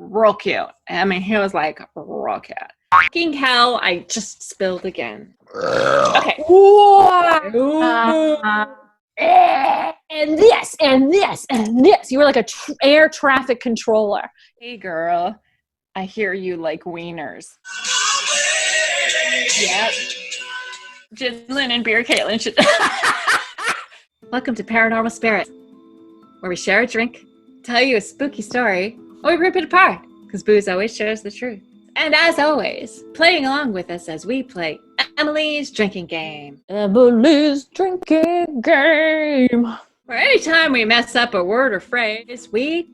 real cute. I mean, he was like real cute. Fucking hell, I just spilled again. Okay. And this, and this, and this. You were like a air traffic controller. Hey, girl. I hear you like wieners. Yep. Jizzlin and Beer Caitlin should... Welcome to Paranormal Spirits, where we share a drink, tell you a spooky story, or we rip it apart, because booze always shows the truth. And as always, playing along with us as we play Emily's Drinking Game. Emily's Drinking Game. Where anytime we mess up a word or phrase, we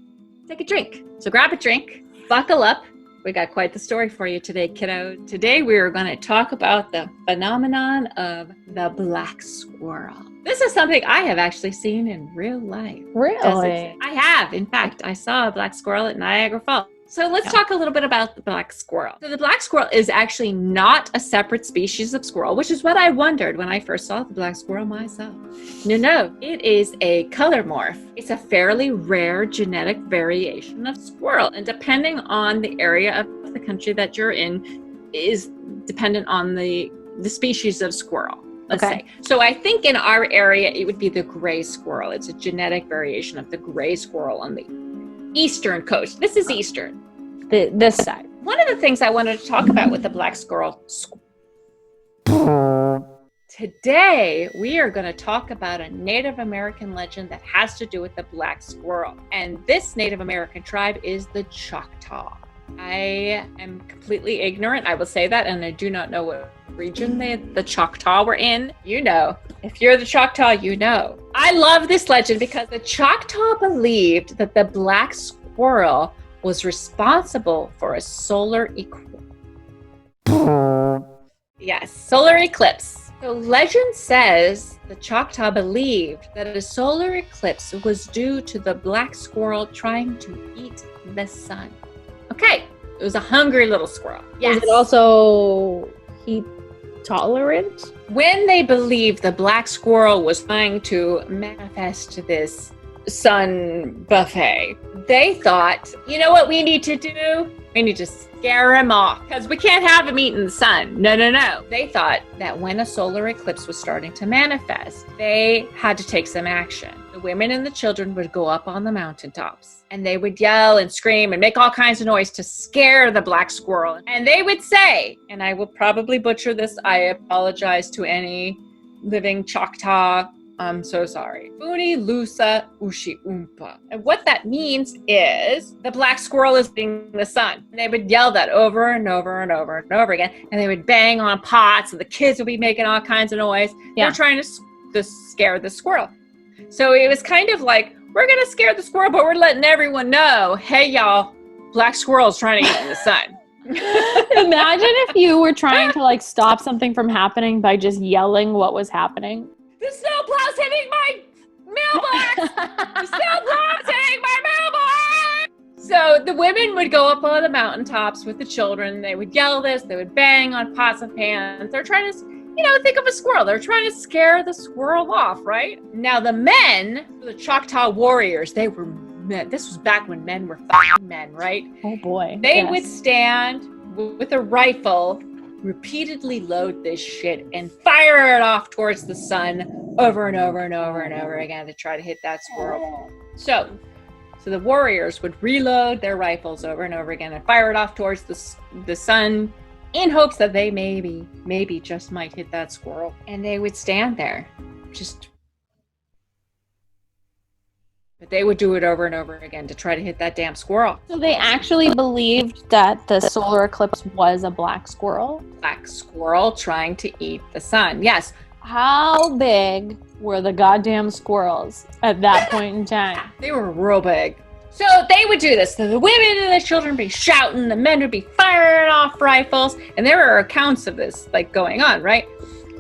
take a drink. So grab a drink, buckle up. We got quite the story for you today, kiddo. Today we are going to talk about the phenomenon of the black squirrel. This is something I have actually seen in real life. Really? I have. In fact, I saw a black squirrel at Niagara Falls. So let's talk a little bit about the black squirrel. So the black squirrel is actually not a separate species of squirrel, which is what I wondered when I first saw the black squirrel myself. No, it is a color morph. It's a fairly rare genetic variation of squirrel, and depending on the area of the country that you're in is dependent on the species of squirrel. Let's say. So I think in our area, it would be the gray squirrel. It's a genetic variation of the gray squirrel on the eastern coast. This is eastern. This side. One of the things I wanted to talk about with the black squirrel. Today, we are going to talk about a Native American legend that has to do with the black squirrel. And this Native American tribe is the Choctaw. I am completely ignorant. I will say that, and I do not know what region the Choctaw were in. You know. If you're the Choctaw, you know. I love this legend because the Choctaw believed that the black squirrel was responsible for a solar eclipse. Yes, solar eclipse. So legend says the Choctaw believed that a solar eclipse was due to the black squirrel trying to eat the sun. Okay, it was a hungry little squirrel. Yes. Is it also heat tolerant? When they believed the black squirrel was trying to manifest this sun buffet, they thought, you know what we need to do? We need to scare him off because we can't have him eating the sun. No. They thought that when a solar eclipse was starting to manifest, they had to take some action. The women and the children would go up on the mountaintops and they would yell and scream and make all kinds of noise to scare the black squirrel. And they would say, and I will probably butcher this, I apologize to any living Choctaw, I'm so sorry. Uni lusa ushi umpa. And what that means is the black squirrel is eating the sun. And they would yell that over and over and over and over again. And they would bang on pots and the kids would be making all kinds of noise. Yeah. They're trying to scare the squirrel. So it was kind of like, we're going to scare the squirrel, but we're letting everyone know, hey, y'all, black squirrel's trying to eat in the sun. Imagine if you were trying to like stop something from happening by just yelling what was happening. The snowplow's hitting my mailbox! The snowplow's hitting my mailbox! So the women would go up on the mountaintops with the children. They would yell this. They would bang on pots and pans. They're trying to, think of a squirrel. They're trying to scare the squirrel off, right? Now the men, the Choctaw warriors, they were men. This was back when men were fighting men, right? Oh boy. They would stand with a rifle, repeatedly load this shit and fire it off towards the sun over and over and over and over again to try to hit that squirrel. So the warriors would reload their rifles over and over again and fire it off towards the sun in hopes that they maybe just might hit that squirrel. And they would stand there but they would do it over and over again to try to hit that damn squirrel. So they actually believed that the solar eclipse was a black squirrel? Black squirrel trying to eat the sun, yes. How big were the goddamn squirrels at that point in time? They were real big. So they would do this. So the women and the children would be shouting, the men would be firing off rifles, and there are accounts of this like going on, right?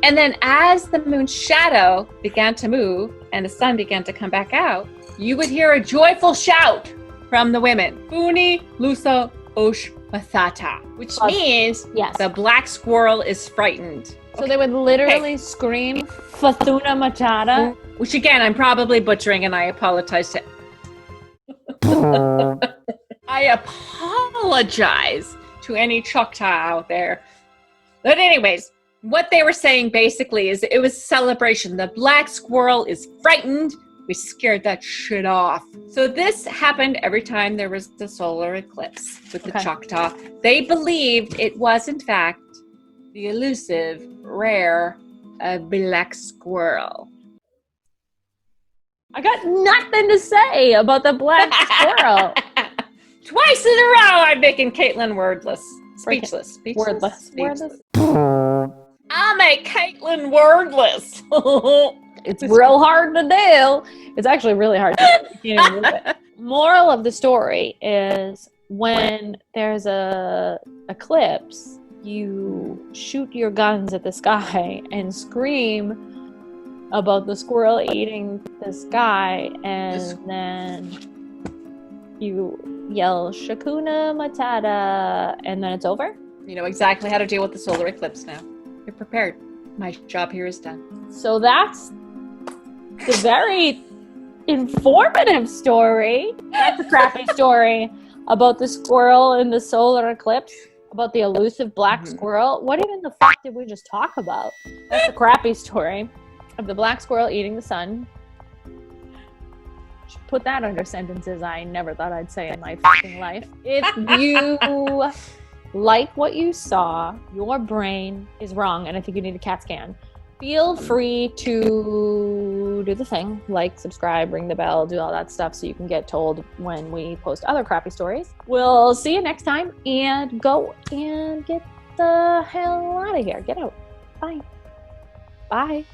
And then as the moon's shadow began to move and the sun began to come back out, you would hear a joyful shout from the women. Uni lusa osh mathata, which means the black squirrel is frightened. So they would literally scream Fatuna Machata. Which again, I'm probably butchering and I apologize to I apologize apologize to any Choctaw out there. But anyways, what they were saying basically is it was a celebration. The black squirrel is frightened. We scared that shit off. So this happened every time there was the solar eclipse with the Choctaw. They believed it was, in fact, the elusive, rare black squirrel. I got nothing to say about the black squirrel. Twice in a row, I'm making Caitlin wordless. Speechless. Wordless. I'll make Caitlin wordless. It's real hard to do. It's actually really hard to do. You can't even do it. Moral of the story is when there's a eclipse, you shoot your guns at the sky and scream about the squirrel eating the sky, and then you yell Shakuna Matata, and then it's over. You know exactly how to deal with the solar eclipse now. You're prepared. My job here is done. So that's the very informative story. That's a crappy story about the squirrel in the solar eclipse, about the elusive black squirrel. What even the fuck did we just talk about? That's a crappy story of the black squirrel eating the sun. Should put that under sentences I never thought I'd say in my fucking life. If you like what you saw, your brain is wrong, and I think you need a CAT scan. Feel free to do the thing, like, subscribe, ring the bell, do all that stuff so you can get told when we post other crappy stories. We'll see you next time, and go and get the hell out of here. Get out. Bye. Bye.